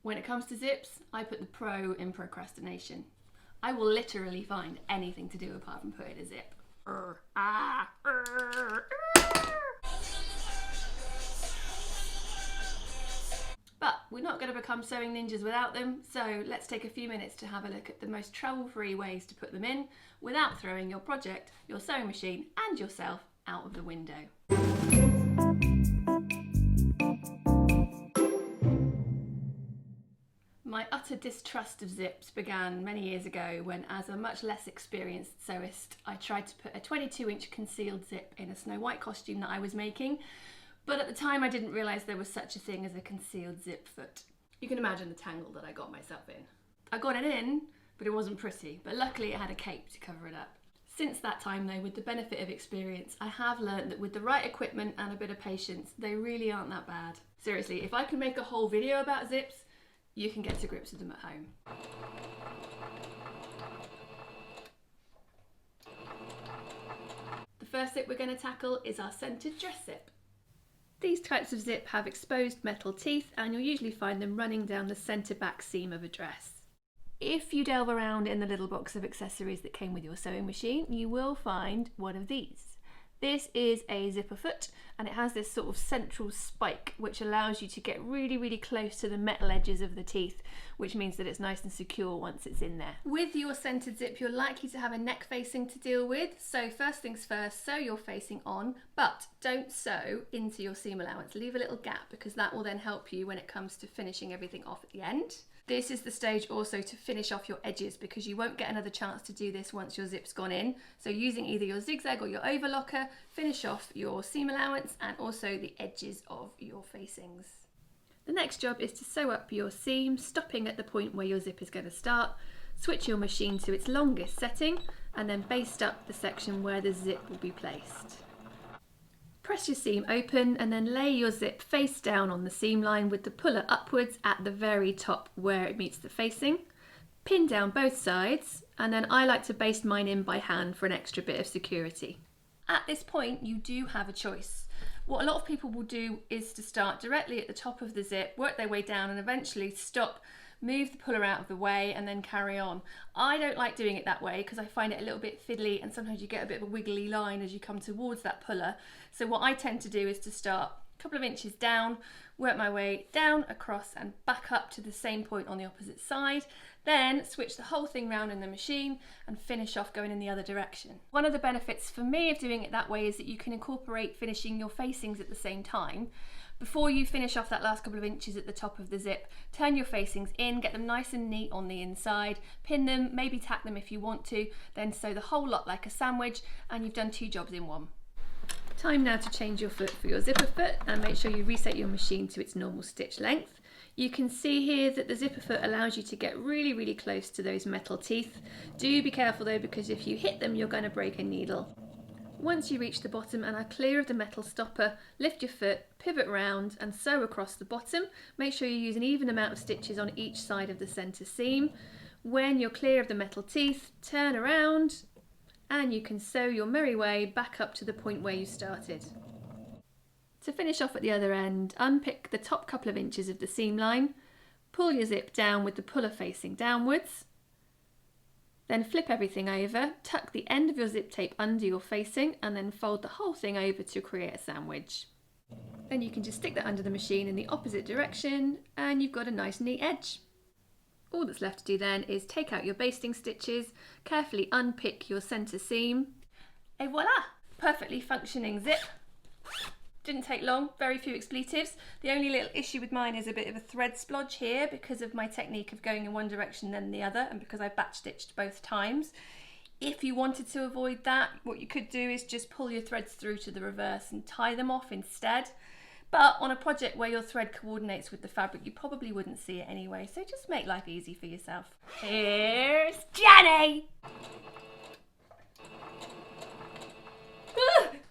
When it comes to zips, I put the pro in procrastination. I will literally find anything to do apart from putting a zip. But we're not going to become sewing ninjas without them, so let's take a few minutes to have a look at the most trouble-free ways to put them in without throwing your project, your sewing machine and yourself out of the window. My utter distrust of zips began many years ago when, as a much less experienced sewist, I tried to put a 22-inch concealed zip in a Snow White costume that I was making, but at the time I didn't realise there was such a thing as a concealed zip foot. You can imagine the tangle that I got myself in. I got it in, but it wasn't pretty, but luckily it had a cape to cover it up. Since that time though, with the benefit of experience, I have learned that with the right equipment and a bit of patience, they really aren't that bad. Seriously, if I can make a whole video about zips, you can get to grips with them at home. The first zip we're going to tackle is our centred dress zip. These types of zip have exposed metal teeth and you'll usually find them running down the centre back seam of a dress. If you delve around in the little box of accessories that came with your sewing machine, you will find one of these. This is a zipper foot and it has this sort of central spike which allows you to get really close to the metal edges of the teeth, which means that it's nice and secure once it's in there. With your centered zip, you're likely to have a neck facing to deal with, so first things first, sew your facing on, but don't sew into your seam allowance. Leave a little gap because that will then help you when it comes to finishing everything off at the end. This is the stage also to finish off your edges because you won't get another chance to do this once your zip's gone in. So using either your zigzag or your overlocker, finish off your seam allowance and also the edges of your facings. The next job is to sew up your seam, stopping at the point where your zip is going to start. Switch your machine to its longest setting and then baste up the section where the zip will be placed. Press your seam open and then lay your zip face down on the seam line with the puller upwards at the very top where it meets the facing. Pin down both sides and then I like to baste mine in by hand for an extra bit of security. At this point you do have a choice. What a lot of people will do is to start directly at the top of the zip, work their way down and eventually stop, move the puller out of the way and then carry on. I don't like doing it that way because I find it a little bit fiddly and sometimes you get a bit of a wiggly line as you come towards that puller. So what I tend to do is to start a couple of inches down, work my way down, across and back up to the same point on the opposite side, then switch the whole thing round in the machine and finish off going in the other direction. One of the benefits for me of doing it that way is that you can incorporate finishing your facings at the same time. Before you finish off that last couple of inches at the top of the zip, turn your facings in, get them nice and neat on the inside, pin them, maybe tack them if you want to, then sew the whole lot like a sandwich and you've done two jobs in one. Time now to change your foot for your zipper foot and make sure you reset your machine to its normal stitch length. You can see here that the zipper foot allows you to get really close to those metal teeth. Do be careful though because if you hit them you're going to break a needle. Once you reach the bottom and are clear of the metal stopper, lift your foot, pivot round and sew across the bottom. Make sure you use an even amount of stitches on each side of the centre seam. When you're clear of the metal teeth, turn around and you can sew your merry way back up to the point where you started. To finish off at the other end, unpick the top couple of inches of the seam line, pull your zip down with the puller facing downwards, then flip everything over, tuck the end of your zip tape under your facing and then fold the whole thing over to create a sandwich. Then you can just stick that under the machine in the opposite direction and you've got a nice neat edge. All that's left to do then is take out your basting stitches, carefully unpick your centre seam, et voila! Perfectly functioning zip. Didn't take long, very few expletives. The only little issue with mine is a bit of a thread splodge here because of my technique of going in one direction then the other and because I batch stitched both times. If you wanted to avoid that, what you could do is just pull your threads through to the reverse and tie them off instead. But on a project where your thread coordinates with the fabric, you probably wouldn't see it anyway, so just make life easy for yourself. Here's Jenny!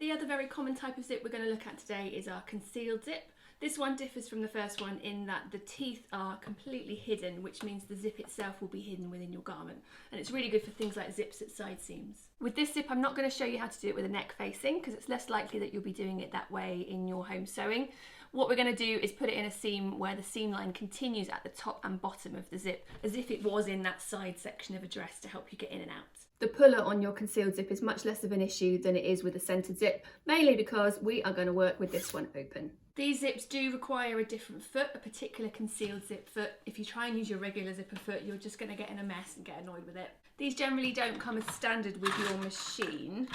The other very common type of zip we're going to look at today is our concealed zip. This one differs from the first one in that the teeth are completely hidden, which means the zip itself will be hidden within your garment. And it's really good for things like zips at side seams. With this zip, I'm not going to show you how to do it with a neck facing because it's less likely that you'll be doing it that way in your home sewing. What we're going to do is put it in a seam where the seam line continues at the top and bottom of the zip, as if it was in that side section of a dress to help you get in and out. The puller on your concealed zip is much less of an issue than it is with a centered zip, mainly because we are going to work with this one open. These zips do require a different foot, a particular concealed zip foot. If you try and use your regular zipper foot, you're just going to get in a mess and get annoyed with it. These generally don't come as standard with your machine.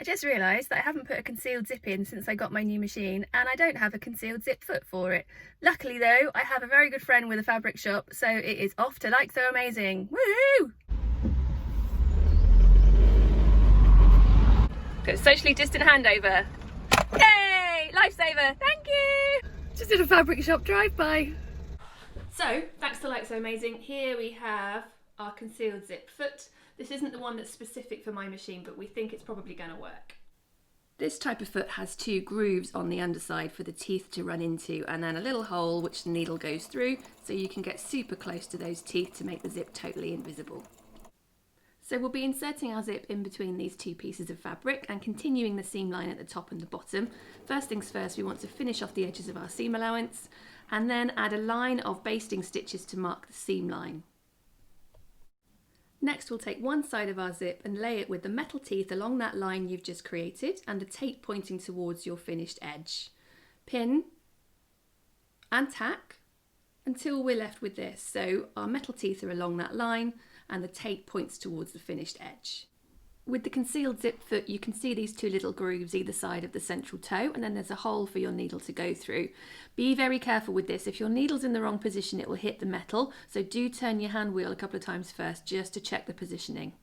I just realised that I haven't put a concealed zip in since I got my new machine, and I don't have a concealed zip foot for it. Luckily though, I have a very good friend with a fabric shop, so it is off to Like So Amazing. Woohoo! Got a socially distant handover. Yay! Lifesaver! Thank you! Just did a fabric shop drive-by. So, thanks to Like So Amazing, here we have our concealed zip foot. This isn't the one that's specific for my machine, but we think it's probably going to work. This type of foot has two grooves on the underside for the teeth to run into, and then a little hole which the needle goes through, so you can get super close to those teeth to make the zip totally invisible. So we'll be inserting our zip in between these two pieces of fabric and continuing the seam line at the top and the bottom. First things first, we want to finish off the edges of our seam allowance and then add a line of basting stitches to mark the seam line. Next we'll take one side of our zip and lay it with the metal teeth along that line you've just created and the tape pointing towards your finished edge. Pin and tack until we're left with this. So our metal teeth are along that line and the tape points towards the finished edge. With the concealed zip foot, you can see these two little grooves either side of the central toe, and then there's a hole for your needle to go through. Be very careful with this. If your needle's in the wrong position, it will hit the metal, so do turn your hand wheel a couple of times first just to check the positioning.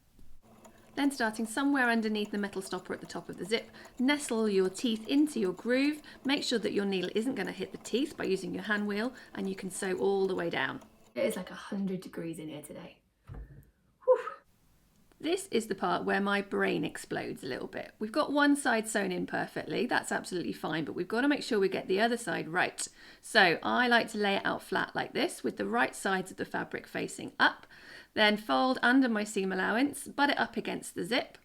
Then starting somewhere underneath the metal stopper at the top of the zip, nestle your teeth into your groove. Make sure that your needle isn't going to hit the teeth by using your hand wheel, and you can sew all the way down. It is like 100 degrees in here today. This is the part where my brain explodes a little bit. We've got one side sewn in perfectly, that's absolutely fine, but we've got to make sure we get the other side right. So I like to lay it out flat like this with the right sides of the fabric facing up, then fold under my seam allowance, butt it up against the zip.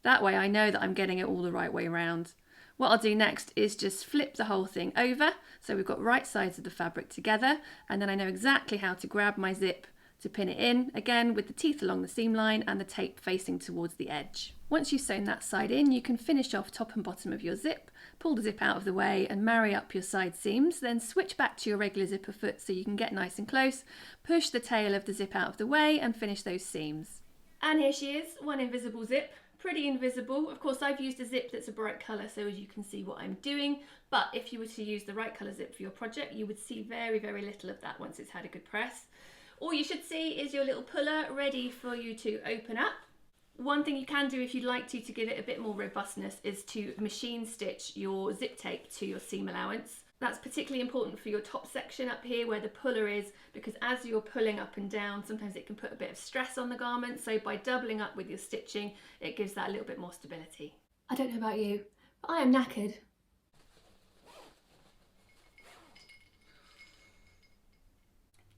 That way I know that I'm getting it all the right way around. What I'll do next is just flip the whole thing over, so we've got right sides of the fabric together, and then I know exactly how to grab my zip to pin it in, again with the teeth along the seam line and the tape facing towards the edge. Once you've sewn that side in, you can finish off top and bottom of your zip, pull the zip out of the way and marry up your side seams, then switch back to your regular zipper foot so you can get nice and close, push the tail of the zip out of the way and finish those seams. And here she is, one invisible zip. Pretty invisible. Of course, I've used a zip that's a bright colour so as you can see what I'm doing, but if you were to use the right colour zip for your project, you would see very, very little of that once it's had a good press. All you should see is your little puller ready for you to open up. One thing you can do if you'd like to give it a bit more robustness is to machine stitch your zip tape to your seam allowance. That's particularly important for your top section up here where the puller is, because as you're pulling up and down, sometimes it can put a bit of stress on the garment. So by doubling up with your stitching, it gives that a little bit more stability. I don't know about you, but I am knackered.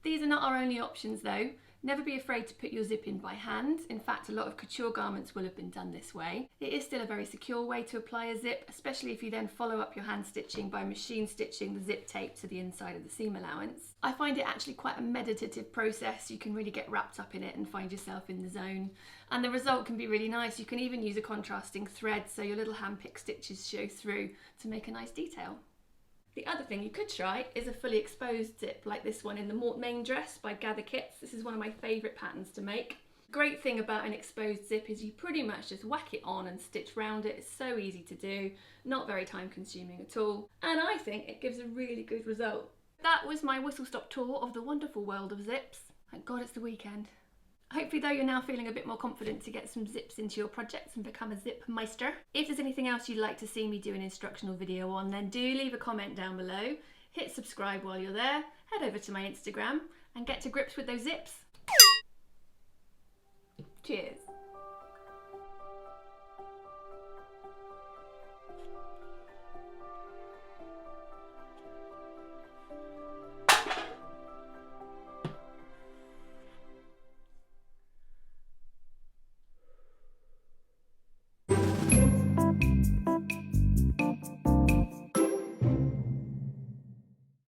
These are not our only options though. Never be afraid to put your zip in by hand. In fact, a lot of couture garments will have been done this way. It is still a very secure way to apply a zip, especially if you then follow up your hand stitching by machine stitching the zip tape to the inside of the seam allowance. I find it actually quite a meditative process. You can really get wrapped up in it and find yourself in the zone. And the result can be really nice. You can even use a contrasting thread so your little hand-picked stitches show through to make a nice detail. The other thing you could try is a fully exposed zip like this one in the main dress by Gather Kits. This is one of my favourite patterns to make. Great thing about an exposed zip is you pretty much just whack it on and stitch round it. It's so easy to do, not very time consuming at all, and I think it gives a really good result. That was my whistle-stop tour of the wonderful world of zips. Thank God it's the weekend. Hopefully though you're now feeling a bit more confident to get some zips into your projects and become a zip meister. If there's anything else you'd like to see me do an instructional video on, then do leave a comment down below. Hit subscribe while you're there, head over to my Instagram and get to grips with those zips. Cheers.